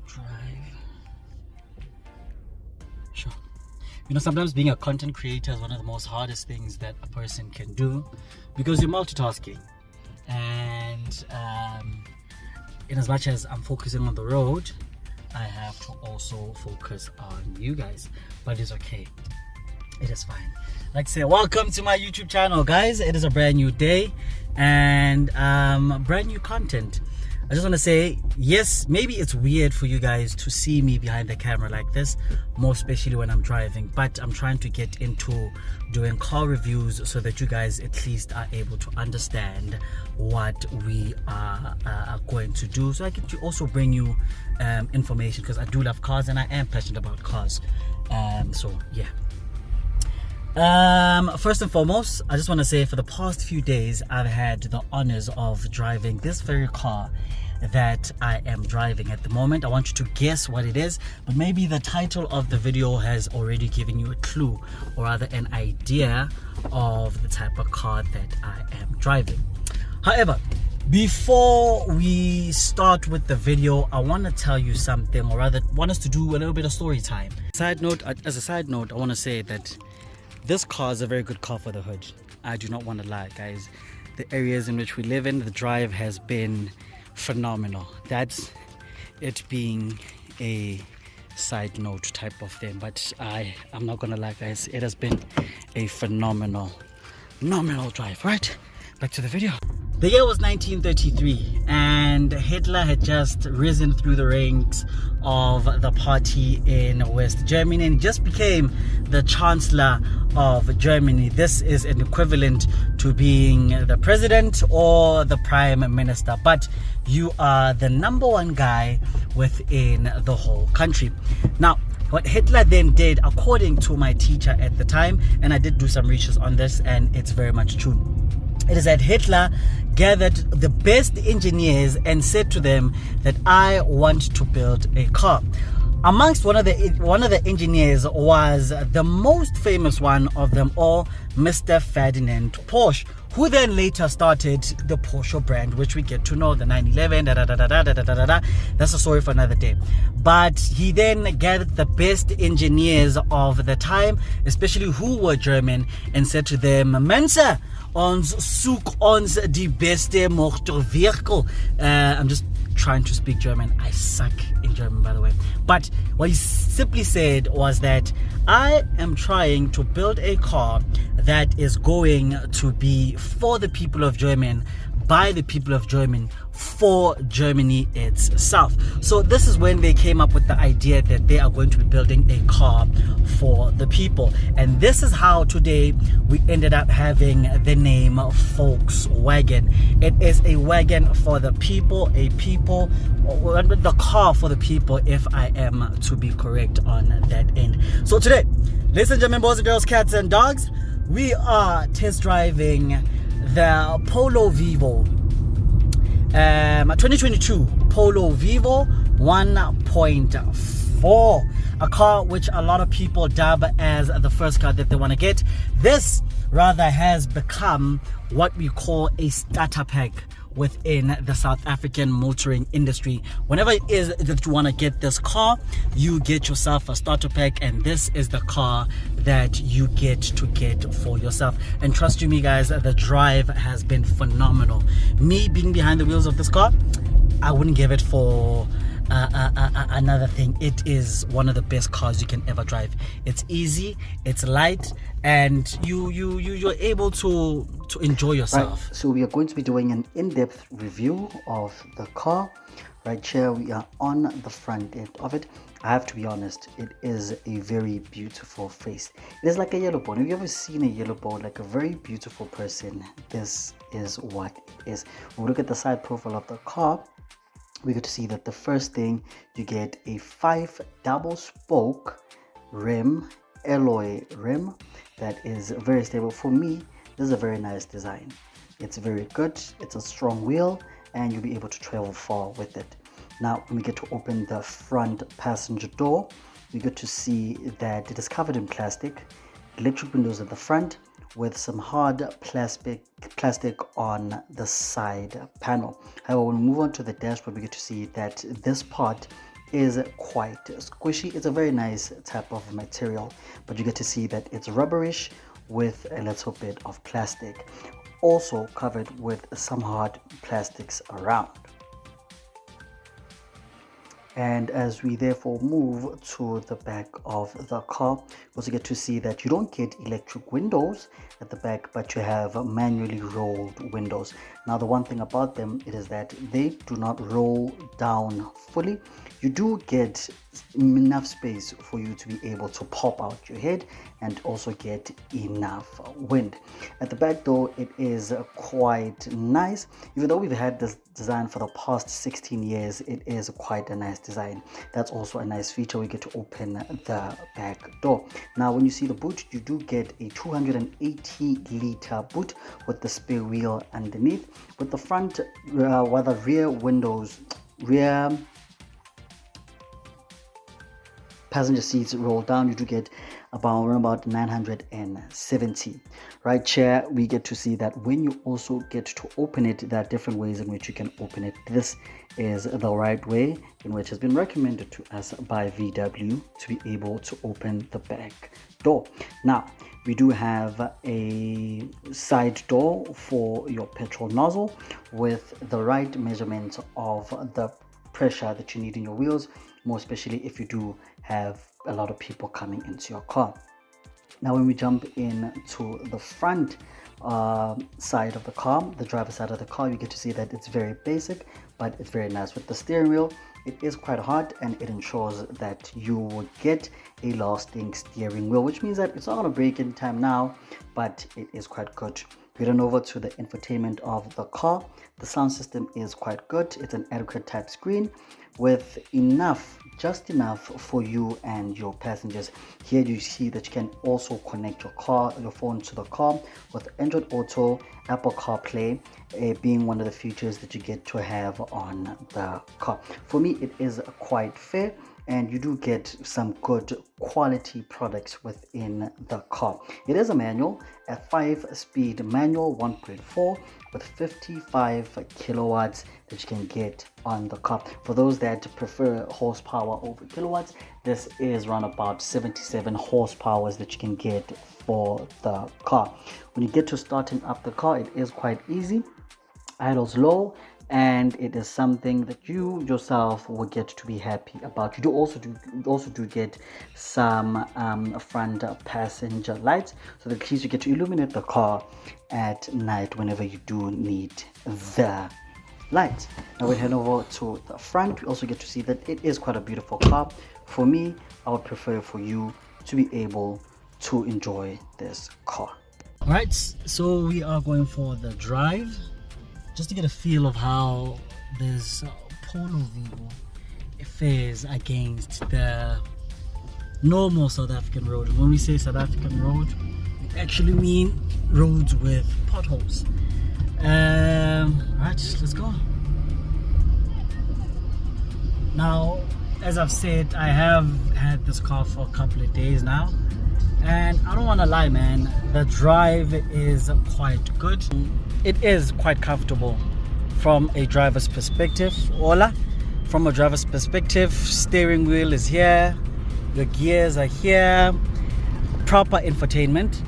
drive. Sure. You know, sometimes being a content creator is one of the most hardest things that a person can do because you're multitasking. And in as much as I'm focusing on the road, I have to also focus on you guys. But it's okay. It is fine. Like I say, welcome to my YouTube channel, guys. It is a brand new day and brand new content. I just want to say, yes, maybe it's weird for you guys to see me behind the camera like this, more especially when I'm driving, but I'm trying to get into doing car reviews so that you guys at least are able to understand what we are going to do, so I can also bring you information, because I do love cars and I am passionate about cars. So yeah. First and foremost, I just want to say, for the past few days I've had the honors of driving this very car that I am driving at the moment. I want you to guess what it is, but maybe the title of the video has already given you a clue, or rather an idea of the type of car that I am driving. However, before we start with the video, I want to tell you something, or rather want us to do a little bit of story time. As a side note, I want to say that this car is a very good car for the hood. I do not want to lie, guys. The areas in which we live in, the drive has been phenomenal. That's it being a side note type of thing, but I'm not gonna lie, guys. It has been a phenomenal drive. Right, back to the video. The year was 1933 and Hitler had just risen through the ranks of the party in West Germany and just became the Chancellor of Germany. This is an equivalent to being the president or the prime minister, but you are the #1 guy within the whole country. Now, what Hitler then did, according to my teacher at the time, and I did do some research on this and it's very much true, it is that Hitler gathered the best engineers and said to them that I want to build a car. Amongst one of the engineers was the most famous one of them all, Mr. Ferdinand Porsche, who then later started the Porsche brand, which we get to know, the 911, That's a story for another day. But he then gathered the best engineers of the time, especially who were German, and said to them, Mensa, ons soek ons die beste motorvehikel. I'm just trying to speak German. I suck in German, by the way. But what he simply said was that I am trying to build a car that is going to be for the people of Germany, by the people of Germany, for Germany itself. So this is when they came up with the idea that they are going to be building a car for the people. And this is how today we ended up having the name Volkswagen. It is a wagon for the people, the car for the people, if I am to be correct on that end. So today, ladies and gentlemen, boys and girls, cats and dogs, we are test driving the Polo Vivo, 2022 Polo Vivo 1.4, a car which a lot of people dub as the first car that they want to get. This rather has become what we call a starter pack within the South African motoring industry. Whenever it is that you want to get this car, you get yourself a starter pack, and this is the car that you get to get for yourself. And trust you me, guys, the drive has been phenomenal. Me being behind the wheels of this car, I wouldn't give it for another thing. It is one of the best cars you can ever drive. It's easy, it's light, and you're able to enjoy yourself. Right, so we are going to be doing an in-depth review of the car. Right here we are on the front end of it. I have to be honest, it is a very beautiful face. It is like a yellow bone. Have you ever seen a yellow bone, like a very beautiful person? This is what it is. When we look at the side profile of the car, we get to see that the first thing, you get a 5 double spoke rim, alloy rim, that is very stable. For me, this is a very nice design. It's very good, it's a strong wheel, and you'll be able to travel far with it. Now when we get to open the front passenger door, we get to see that it is covered in plastic, electric windows at the front with some hard plastic on the side panel. However, when we move on to the dashboard, we get to see that this part is quite squishy. It's a very nice type of material, but you get to see that it's rubberish with a little bit of plastic, also covered with some hard plastics around. And as we therefore move to the back of the car, you also get to see that you don't get electric windows at the back, but you have manually rolled windows. Now, the one thing about them, it is that they do not roll down fully. You do get enough space for you to be able to pop out your head and also get enough wind. At the back though, it is quite nice. Even though we've had this design for the past 16 years, it is quite a nice design. That's also a nice feature. We get to open the back door. Now, when you see the boot, you do get a 280-liter boot with the spare wheel underneath, with the front rear passenger seats roll down. You do get about 970. Right here we get to see that when you also get to open it, there are different ways in which you can open it. This is the right way, in which has been recommended to us by VW to be able to open the back door. Now, we do have a side door for your petrol nozzle with the right measurement of the pressure that you need in your wheels, more especially if you do have a lot of people coming into your car. Now, when we jump into the front side of the car, the driver's side of the car, you get to see that it's very basic, but it's very nice. With the steering wheel, it is quite hard, and it ensures that you will get a lasting steering wheel, which means that it's not going to break in time now, but it is quite good. We run over to the infotainment of the car. The sound system is quite good. It's an adequate type screen with just enough for you and your passengers. Here you see that you can also connect your phone to the car with Android Auto, Apple CarPlay being one of the features that you get to have on the car. For me, it is quite fair, and you do get some good quality products within the car. It is a manual, a 5-speed manual 1.4 with 55 kilowatts that you can get on the car. For those that prefer horsepower over kilowatts, this is around about 77 horsepower that you can get for the car. When you get to starting up the car, it is quite easy. Idles low, and it is something that you yourself will get to be happy about. You also do get some front passenger lights, so that at least you get to illuminate the car at night whenever you do need the lights. Now we head over to the front. We also get to see that it is quite a beautiful car. For me, I would prefer for you to be able to enjoy this car. All right, so we are going for the drive, just to get a feel of how this Polo Vivo fares against the normal South African road. When we say South African road, we actually mean roads with potholes. Right, let's go. Now, as I've said, I have had this car for a couple of days now, and I don't want to lie, man, the drive is quite good. It is quite comfortable from a driver's perspective. From a driver's perspective, steering wheel is here, the gears are here, proper infotainment,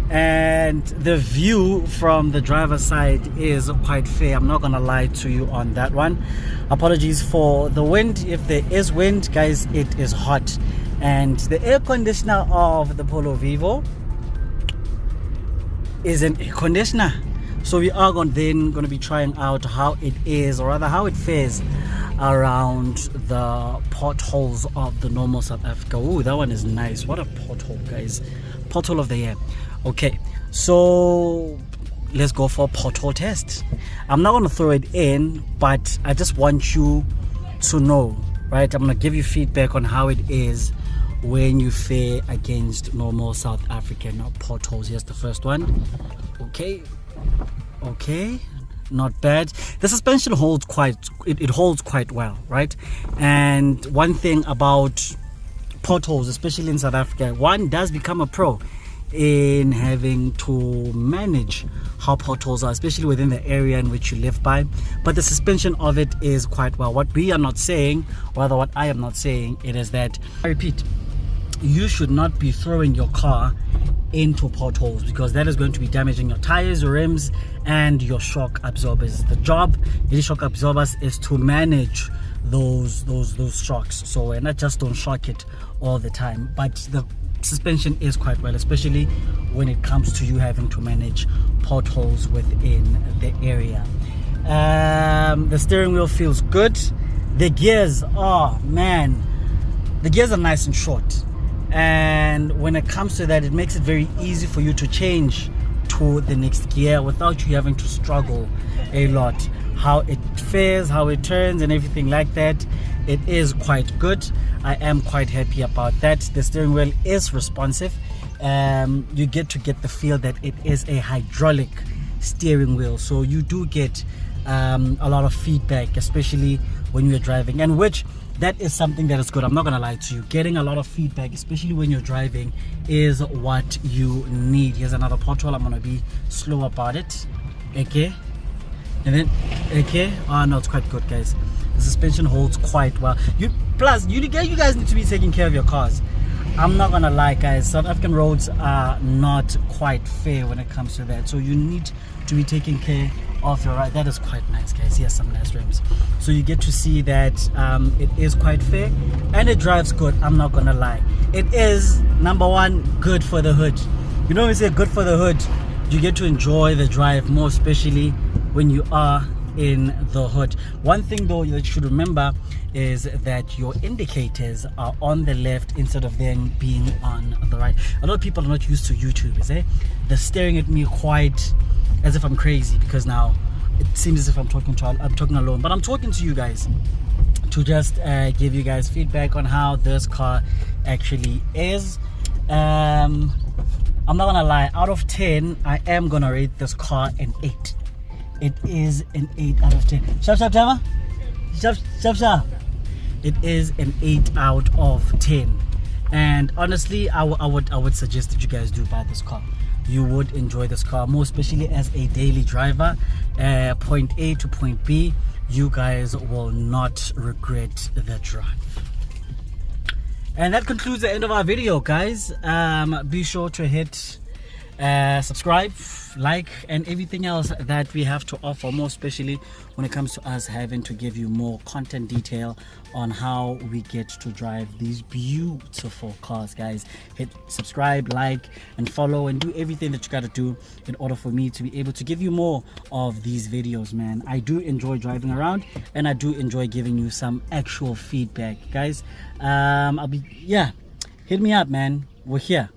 and the view from the driver's side is quite fair. I'm not gonna lie to you on that one. Apologies for the wind. If there is wind, guys, it is hot, and the air conditioner of the Polo Vivo is an air conditioner. So we are going to be trying out how it is, or rather how it fares around the potholes of the normal South Africa. Oh, that one is nice. What a pothole, guys. Pothole of the year. Okay, so let's go for a pothole test. I'm not going to throw it in, but I just want you to know, right? I'm going to give you feedback on how it is when you fare against normal South African potholes. Here's the first one. Okay, not bad. The suspension holds it holds quite well, right? And one thing about potholes, especially in South Africa, one does become a pro in having to manage how potholes are, especially within the area in which you live by. But the suspension of it is quite well. What we are not saying, or rather what I am not saying, it is that, I repeat, you should not be throwing your car into potholes, because that is going to be damaging your tires, your rims, and your shock absorbers. The job of the shock absorbers is to manage those shocks, so and not just don't shock it all the time. But the suspension is quite well, especially when it comes to you having to manage potholes within the area. The steering wheel feels good. The gears, oh man, the gears are nice and short, and when it comes to that, it makes it very easy for you to change to the next gear without you having to struggle a lot. How it fares, how it turns, and everything like that, it is quite good. I am quite happy about that. The steering wheel is responsive. You get the feel that it is a hydraulic steering wheel, so you do get a lot of feedback, especially when you're driving, and which that is something that is good. I'm not gonna lie to you, getting a lot of feedback, especially when you're driving, is what you need. Here's another pothole. I'm gonna be slow about it, okay, and then okay. Oh no, it's quite good, guys. The suspension holds quite well. You guys need to be taking care of your cars. I'm not gonna lie, guys, South African roads are not quite fair when it comes to that, so you need to be taking care of your ride. That is quite nice, guys. Here's some nice rims, so you get to see that it is quite fair and it drives good. I'm not gonna lie, it is, number one, good for the hood. You know, when we say good for the hood, you get to enjoy the drive more, especially when you are in the hood. One thing though that you should remember is that your indicators are on the left instead of them being on the right. A lot of people are not used to YouTubers, they're staring at me quite as if I'm crazy, because now it seems as if I'm talking alone, but I'm talking to you guys to just give you guys feedback on how this car actually is. I'm not gonna lie, out of 10 I am gonna rate this car an 8. It is an 8 out of 10. Shop, Tama? Shop. It is an 8 out of 10. And honestly, I would suggest that you guys do buy this car. You would enjoy this car, more especially as a daily driver. Point A to point B, you guys will not regret the drive. And that concludes the end of our video, guys. Be sure to hit subscribe, like, and everything else that we have to offer, more especially when it comes to us having to give you more content detail on how we get to drive these beautiful cars. Guys, hit subscribe, like, and follow, and do everything that you got to do in order for me to be able to give you more of these videos, man. I do enjoy driving around, and I do enjoy giving you some actual feedback, guys. Hit me up, man. We're here.